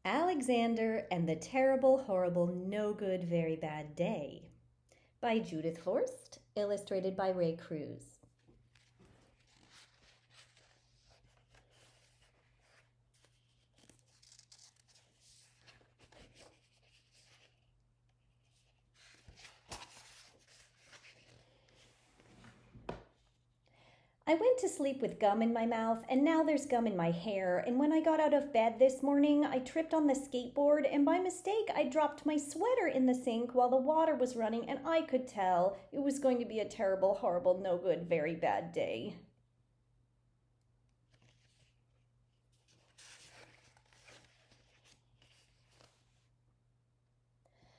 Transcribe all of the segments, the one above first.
Alexander and the Terrible, Horrible, No Good, Very Bad Day by Judith Forst, illustrated by Ray Cruz. I went to sleep with gum in my mouth, and now there's gum in my hair. And when I got out of bed this morning, I tripped on the skateboard, and by mistake, I dropped my sweater in the sink while the water was running, and I could tell it was going to be a terrible, horrible, no good, very bad day.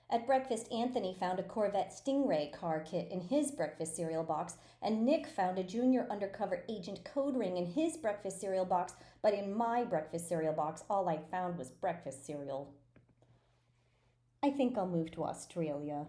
At breakfast, Anthony found a Corvette Stingray car kit in his breakfast cereal box, and Nick found a junior undercover agent code ring in his breakfast cereal box, but in my breakfast cereal box, all I found was breakfast cereal. I think I'll move to Australia.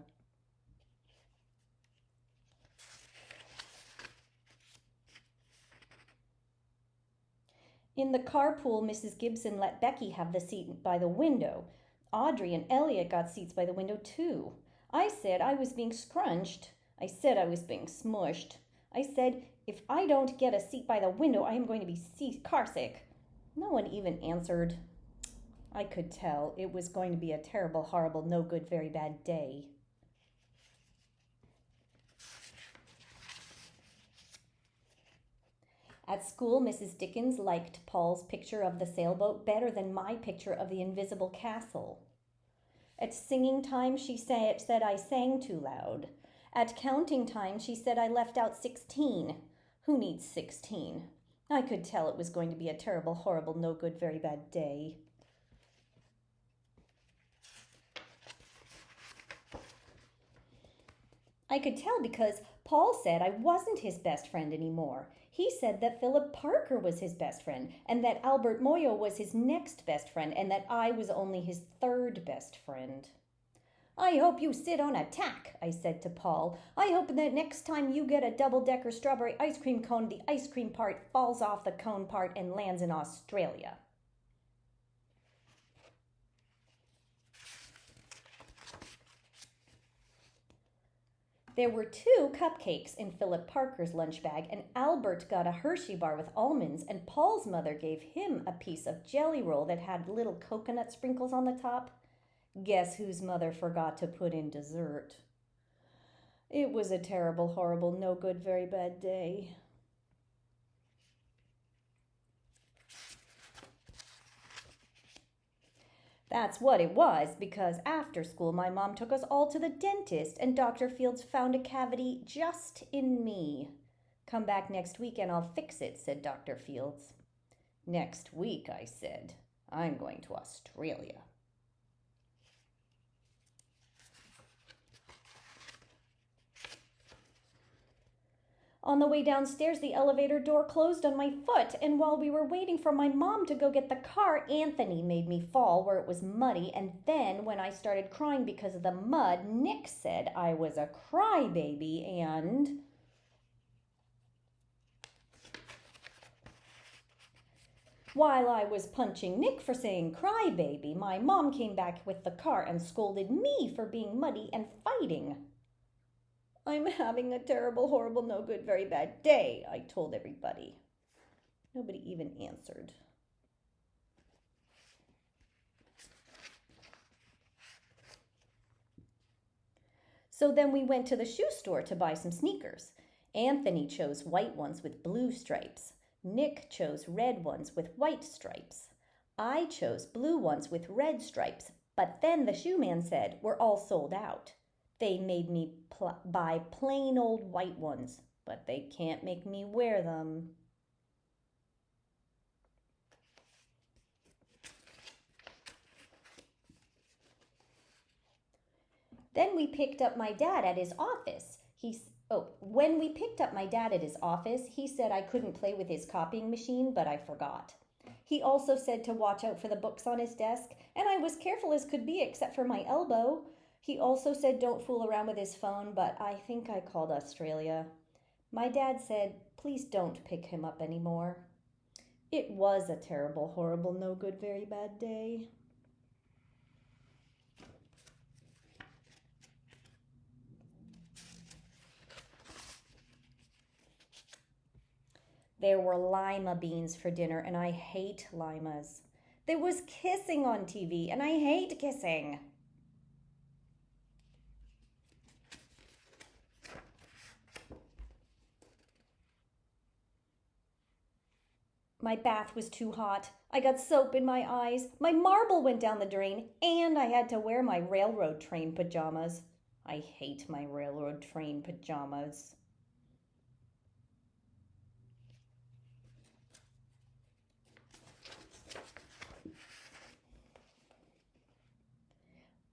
In the carpool, Mrs. Gibson let Becky have the seat by the window. Audrey and Elliot got seats by the window too. I said I was being scrunched. I said I was being smushed. I said, if I don't get a seat by the window, I am going to be carsick. No one even answered. I could tell it was going to be a terrible, horrible, no good, very bad day. At school, Mrs. Dickens liked Paul's picture of the sailboat better than my picture of the invisible castle. At singing time, she said I sang too loud. At counting time, she said I left out 16. Who needs 16? I could tell it was going to be a terrible, horrible, no good, very bad day. I could tell because Paul said I wasn't his best friend anymore. He said that Philip Parker was his best friend, and that Albert Moyo was his next best friend, and that I was only his third best friend. I hope you sit on a tack, I said to Paul. I hope that next time you get a double-decker strawberry ice cream cone, the ice cream part falls off the cone part and lands in Australia. There were 2 cupcakes in Philip Parker's lunch bag, and Albert got a Hershey bar with almonds, and Paul's mother gave him a piece of jelly roll that had little coconut sprinkles on the top. Guess whose mother forgot to put in dessert? It was a terrible, horrible, no good, very bad day. That's what it was, because after school my mom took us all to the dentist, and Dr. Fields found a cavity just in me. Come back next week and I'll fix it, said Dr. Fields. Next week, I said. I'm going to Australia. On the way downstairs, the elevator door closed on my foot, and while we were waiting for my mom to go get the car, Anthony made me fall where it was muddy, and then when I started crying because of the mud, Nick said I was a crybaby, and... While I was punching Nick for saying crybaby, my mom came back with the car and scolded me for being muddy and fighting. I'm having a terrible, horrible, no good, very bad day, I told everybody. Nobody even answered. So then we went to the shoe store to buy some sneakers. Anthony chose white ones with blue stripes. Nick chose red ones with white stripes. I chose blue ones with red stripes, but then the shoe man said we're all sold out. They made me buy plain old white ones, but they can't make me wear them. Then we picked up my dad at his office. When we picked up my dad at his office, he said I couldn't play with his copying machine, but I forgot. He also said to watch out for the books on his desk, and I was careful as could be except for my elbow. He also said don't fool around with his phone, but I think I called Australia. My dad said, please don't pick him up anymore. It was a terrible, horrible, no good, very bad day. There were lima beans for dinner, and I hate limas. There was kissing on TV, and I hate kissing. My bath was too hot. I got soap in my eyes. My marble went down the drain, and I had to wear my railroad train pajamas. I hate my railroad train pajamas.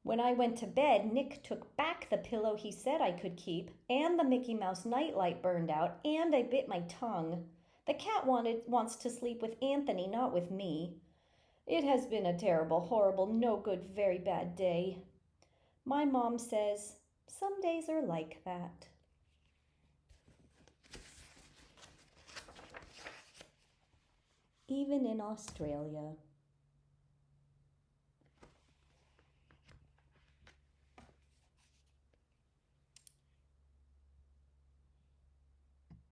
When I went to bed, Nick took back the pillow he said I could keep, and the Mickey Mouse nightlight burned out, and I bit my tongue. The cat wants to sleep with Anthony, not with me. It has been a terrible, horrible, no good, very bad day. My mom says, some days are like that. Even in Australia.